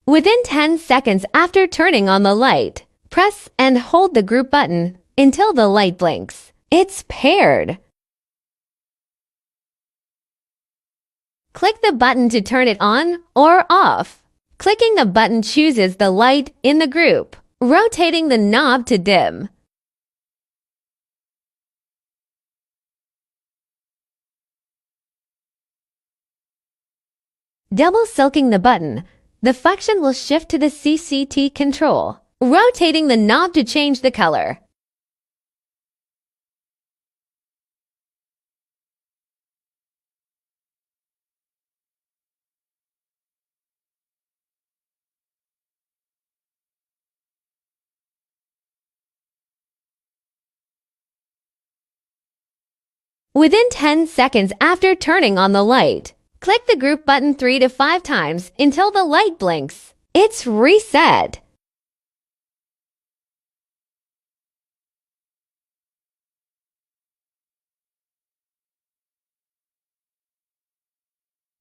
Within 10 seconds after turning on the light, press and hold the group button until the light blinks. It's paired. Click the button to turn it on or off. Clicking the button chooses the light in the group, rotating the knob to dim. Double-clicking the button, the function will shift to the CCT control, rotating the knob to change the color. Within 10 seconds after turning on the light, click the group button 3 to 5 times until the light blinks. It's reset.